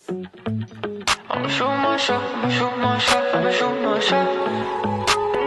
I'ma shoot my shot, I'ma shoot my shot, I'ma shoot my shot.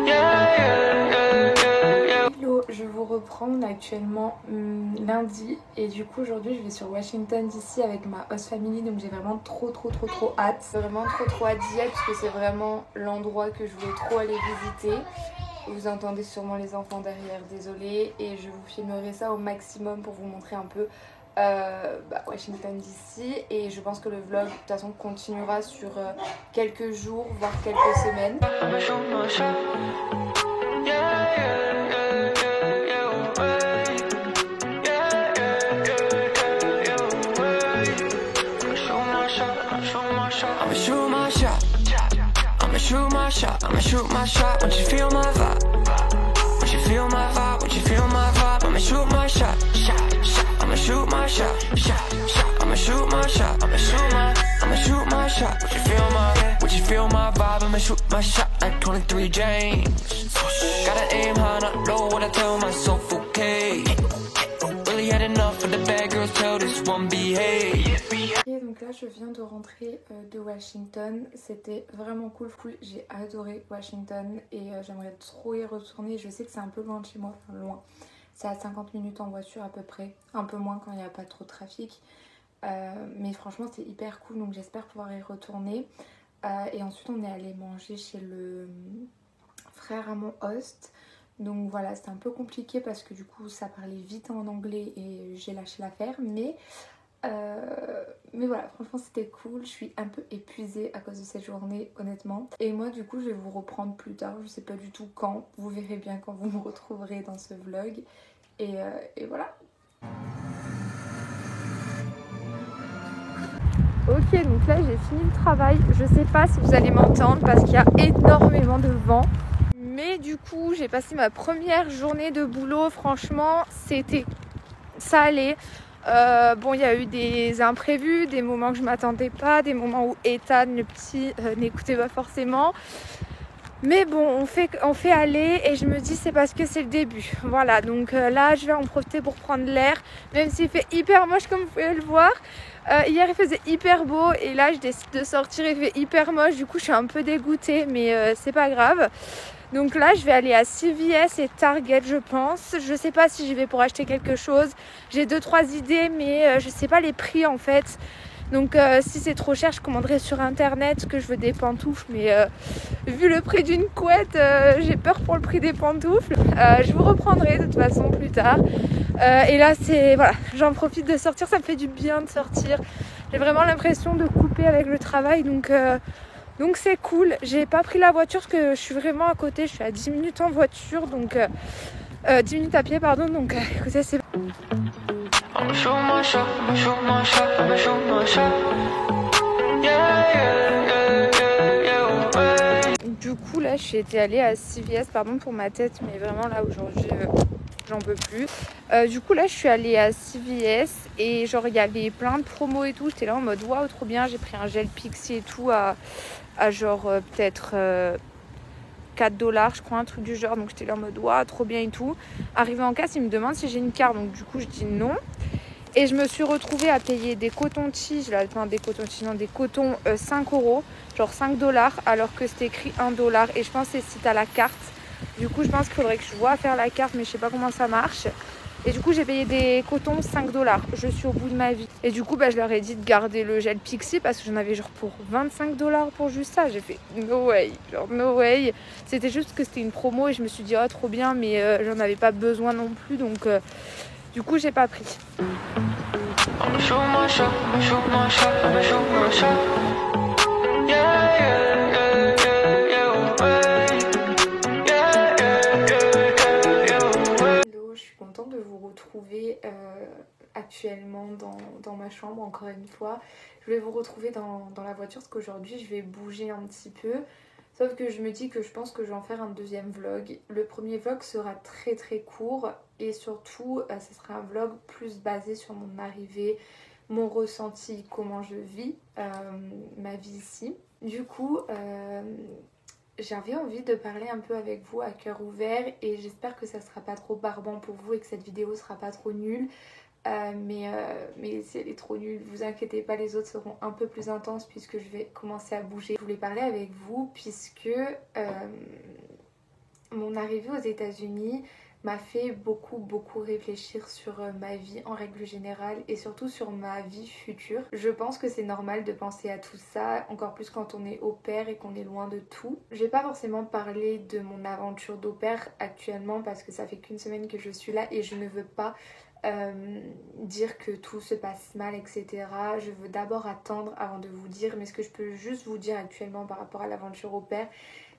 Yeah, yeah, yeah, yeah, yeah. Hello, je vous reprends, on est actuellement lundi et du coup aujourd'hui je vais sur Washington DC avec ma host family, donc j'ai vraiment trop hâte. Vraiment trop hâte d'y être parce que c'est vraiment l'endroit que je voulais trop aller visiter. Vous entendez sûrement les enfants derrière, désolée, et je vous filmerai ça au maximum pour vous montrer un peu Washington DC, et je pense que le vlog de toute façon continuera sur quelques jours voire quelques semaines. I'ma shoot my shot. Yeah, yeah, yeah, yeah, yeah, way. Yeah, yeah, yeah, yeah, yeah, way. I'ma shoot my shot, I'ma shoot my shot, I'ma shoot my shot. I'ma shoot my shot, I'ma shoot my shot. Once you feel my vibe, once you feel my vibe, once you feel my vibe, I'ma shoot my shot, I'ma shoot my shot, I'ma shoot my shot, I'ma shoot my shot. Once you feel my vibe, I'ma shoot my shot like 23 James. Gotta aim high, not low. What I tell myself, okay. Really had enough of the bad girls. Tell this one behave. Et donc là je viens de rentrer de Washington, c'était vraiment cool, j'ai adoré Washington et j'aimerais trop y retourner. Je sais que c'est un peu loin de chez moi, enfin loin, c'est à 50 minutes en voiture à peu près, un peu moins quand il n'y a pas trop de trafic, mais franchement c'est hyper cool, donc j'espère pouvoir y retourner. Et ensuite on est allé manger chez le frère à mon host, donc voilà, c'était un peu compliqué parce que du coup ça parlait vite en anglais et j'ai lâché l'affaire, mais voilà, franchement c'était cool. Je suis un peu épuisée à cause de cette journée honnêtement, et moi du coup je vais vous reprendre plus tard, je sais pas du tout quand, vous verrez bien quand vous me retrouverez dans ce vlog, et voilà. Ok, donc là j'ai fini le travail, je sais pas si vous allez m'entendre parce qu'il y a énormément de vent, mais du coup j'ai passé ma première journée de boulot. Franchement ça allait. Bon, il y a eu des imprévus, des moments que je m'attendais pas, des moments où Ethan le petit n'écoutait pas forcément, mais bon, on fait aller, et je me dis c'est parce que c'est le début. Voilà, donc là je vais en profiter pour prendre l'air, même s'il fait hyper moche comme vous pouvez le voir. Hier il faisait hyper beau et là je décide de sortir, il fait hyper moche, du coup je suis un peu dégoûtée, mais c'est pas grave. Donc là je vais aller à CVS et Target je pense. Je sais pas si j'y vais pour acheter quelque chose. J'ai 2-3 idées, mais je sais pas les prix en fait. Donc si c'est trop cher je commanderai sur internet, parce que je veux des pantoufles, mais vu le prix d'une couette j'ai peur pour le prix des pantoufles. Je vous reprendrai de toute façon plus tard. Et là c'est voilà, j'en profite de sortir, ça me fait du bien de sortir. J'ai vraiment l'impression de couper avec le travail, donc c'est cool. J'ai pas pris la voiture parce que je suis vraiment à côté, je suis à 10 minutes en voiture, donc 10 minutes à pied pardon, donc écoutez c'est... I'ma shoot my shot, I'ma shoot my shot, I'ma shoot my shot. Yeah, yeah, yeah, yeah, yeah, way. Du coup là j'étais allée à CVS, pardon pour ma tête, mais vraiment là aujourd'hui j'en peux plus. Du coup là je suis allée à CVS et genre il y avait plein de promos et tout, j'étais là en mode waouh trop bien. J'ai pris un gel Pixi et tout à genre peut-être 4$ je crois, un truc du genre, donc j'étais là en mode waouh trop bien et tout. Arrivé en caisse il me demande si j'ai une carte, donc du coup je dis non. Et je me suis retrouvée à payer des cotons-tiges, des cotons 5€, genre 5$, alors que c'était écrit 1$. Et je pense que c'est si t'as la carte. Du coup, je pense qu'il faudrait que je vois faire la carte, mais je sais pas comment ça marche. Et du coup, j'ai payé des cotons 5$. Je suis au bout de ma vie. Et du coup, je leur ai dit de garder le gel Pixi parce que j'en avais genre pour 25$ pour juste ça. J'ai fait no way, genre no way. C'était juste que c'était une promo et je me suis dit oh trop bien, mais j'en avais pas besoin non plus, donc du coup, j'ai pas pris. I'ma shoot my shot, I'ma shoot my shot, I'ma shoot my shot. Yeah, yeah, yeah, yeah, yeah, way. Yeah, yeah, yeah, yeah, yeah, way. Hello, je suis contente de vous retrouver actuellement dans ma chambre encore une fois. Je vais vous retrouver dans la voiture parce qu'aujourd'hui je vais bouger un petit peu. Sauf que je me dis que je pense que je vais en faire un deuxième vlog. Le premier vlog sera très court et surtout ce sera un vlog plus basé sur mon arrivée, mon ressenti, comment je vis ma vie ici. Du coup j'avais envie de parler un peu avec vous à cœur ouvert et j'espère que ça sera pas trop barbant pour vous et que cette vidéo sera pas trop nulle. Mais si elle est trop nulle, vous inquiétez pas, les autres seront un peu plus intenses puisque je vais commencer à bouger. Je voulais parler avec vous puisque mon arrivée aux États-Unis m'a fait beaucoup réfléchir sur ma vie en règle générale et surtout sur ma vie future. Je pense que c'est normal de penser à tout ça, encore plus quand on est au pair et qu'on est loin de tout. Je vais pas forcément parler de mon aventure d'au pair actuellement parce que ça fait qu'une semaine que je suis là et je ne veux pas dire que tout se passe mal, etc. Je veux d'abord attendre avant de vous dire, mais ce que je peux juste vous dire actuellement par rapport à l'aventure au pair,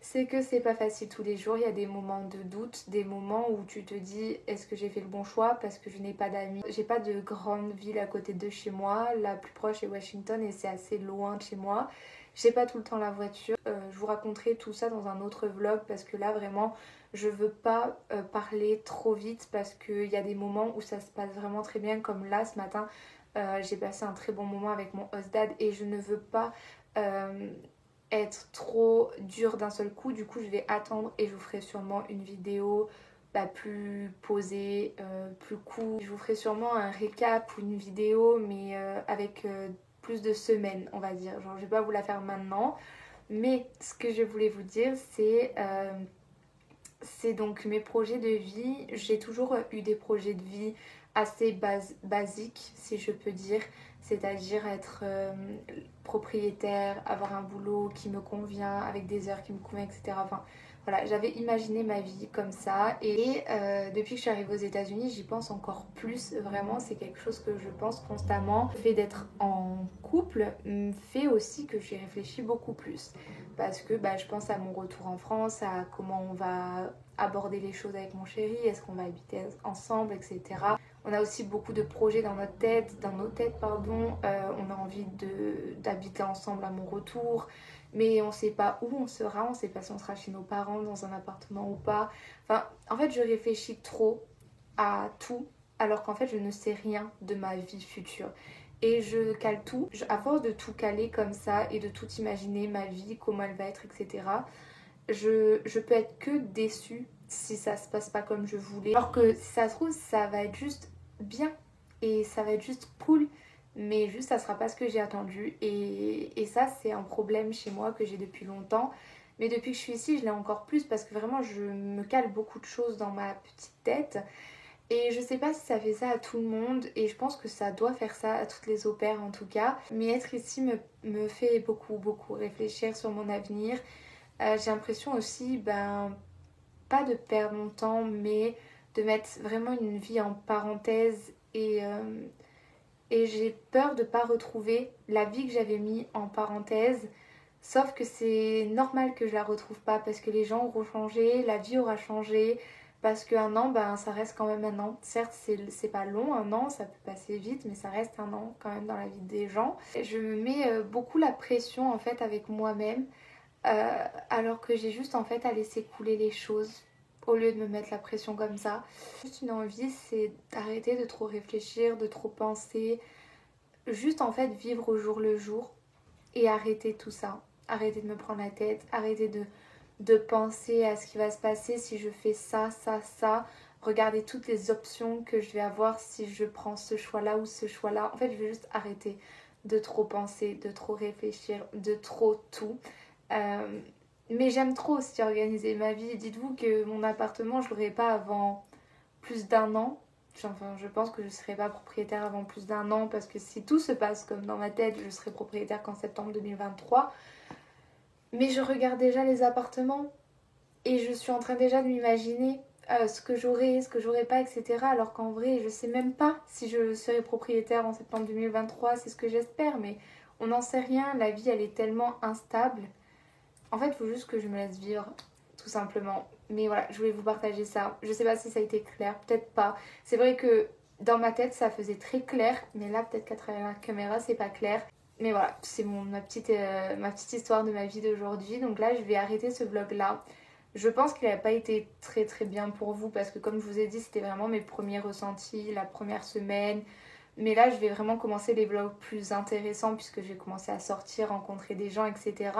c'est que c'est pas facile tous les jours. Il y a des moments de doute, des moments où tu te dis est-ce que j'ai fait le bon choix parce que je n'ai pas d'amis. J'ai pas de grande ville à côté de chez moi, la plus proche est Washington et c'est assez loin de chez moi. J'ai pas tout le temps la voiture. Je vous raconterai tout ça dans un autre vlog parce que là vraiment je veux pas parler trop vite parce qu'il y a des moments où ça se passe vraiment très bien, comme là ce matin j'ai passé un très bon moment avec mon host dad et je ne veux pas être trop dure d'un seul coup. Du coup je vais attendre et je vous ferai sûrement une vidéo plus posée, plus cool. Je vous ferai sûrement un récap ou une vidéo mais avec plus de semaines on va dire. Genre je vais pas vous la faire maintenant. Mais ce que je voulais vous dire c'est donc mes projets de vie. J'ai toujours eu des projets de vie assez basiques si je peux dire. C'est-à-dire être propriétaire, avoir un boulot qui me convient, avec des heures qui me conviennent, etc. Enfin voilà, j'avais imaginé ma vie comme ça. Et depuis que je suis arrivée aux États-Unis, j'y pense encore plus. Vraiment, c'est quelque chose que je pense constamment. Le fait d'être en couple fait aussi que j'y réfléchis beaucoup plus. Parce que je pense à mon retour en France, à comment on va aborder les choses avec mon chéri, est-ce qu'on va habiter ensemble, etc. On a aussi beaucoup de projets dans nos têtes, on a envie d'habiter ensemble à mon retour, mais on sait pas où on sera, on sait pas si on sera chez nos parents, dans un appartement ou pas. Enfin, en fait, je réfléchis trop à tout, alors qu'en fait, je ne sais rien de ma vie future. Et je cale tout, à force de tout caler comme ça et de tout imaginer, ma vie, comment elle va être, etc. Je peux être que déçue si ça se passe pas comme je voulais. Alors que si ça se trouve, ça va être juste bien et ça va être juste cool. Mais juste ça sera pas ce que j'ai attendu. Et ça c'est un problème chez moi que j'ai depuis longtemps. Mais depuis que je suis ici, je l'ai encore plus parce que vraiment je me cale beaucoup de choses dans ma petite tête. Et je sais pas si ça fait ça à tout le monde et je pense que ça doit faire ça à toutes les au pairs en tout cas. Mais être ici me fait beaucoup réfléchir sur mon avenir. J'ai l'impression aussi, pas de perdre mon temps, mais de mettre vraiment une vie en parenthèse et j'ai peur de pas retrouver la vie que j'avais mis en parenthèse. Sauf que c'est normal que je la retrouve pas parce que les gens auront changé, la vie aura changé. Parce qu'un an, ça reste quand même un an. Certes, c'est pas long, un an, ça peut passer vite, mais ça reste un an quand même dans la vie des gens. Je me mets beaucoup la pression en fait avec moi-même, alors que j'ai juste en fait à laisser couler les choses au lieu de me mettre la pression comme ça. Juste une envie, c'est d'arrêter de trop réfléchir, de trop penser. Juste en fait vivre au jour le jour et arrêter tout ça. Arrêter de me prendre la tête, arrêter de penser à ce qui va se passer si je fais ça. Regarder toutes les options que je vais avoir si je prends ce choix-là ou ce choix-là. En fait, je vais juste arrêter de trop penser, de trop réfléchir, de trop tout. Mais j'aime trop aussi organiser ma vie. Dites-vous que mon appartement, je l'aurai pas avant plus d'un an. Enfin, je pense que je ne serai pas propriétaire avant plus d'un an parce que si tout se passe comme dans ma tête, je serai propriétaire qu'en septembre 2023. Mais je regarde déjà les appartements et je suis en train déjà de m'imaginer ce que j'aurai pas, etc. Alors qu'en vrai, je sais même pas si je serai propriétaire en septembre 2023, c'est ce que j'espère, mais on n'en sait rien. La vie, elle est tellement instable. En fait, il faut juste que je me laisse vivre, tout simplement. Mais voilà, je voulais vous partager ça. Je sais pas si ça a été clair, peut-être pas. C'est vrai que dans ma tête, ça faisait très clair, mais là, peut-être qu'à travers la caméra, c'est pas clair. Mais voilà, c'est ma petite histoire de ma vie d'aujourd'hui. Donc là, je vais arrêter ce vlog-là. Je pense qu'il n'a pas été très bien pour vous parce que comme je vous ai dit, c'était vraiment mes premiers ressentis, la première semaine. Mais là, je vais vraiment commencer les vlogs plus intéressants puisque j'ai commencé à sortir, rencontrer des gens, etc.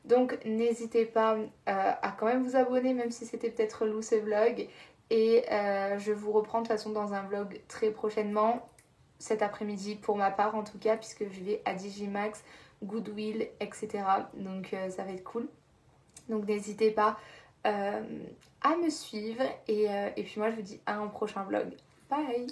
Donc n'hésitez pas à quand même vous abonner même si c'était peut-être relou ce vlog. Et je vous reprends de toute façon dans un vlog très prochainement. cet après-midi pour ma part en tout cas, puisque je vais à Digimax, Goodwill, etc. Donc ça va être cool. Donc n'hésitez pas à me suivre et puis moi je vous dis à un prochain vlog. Bye!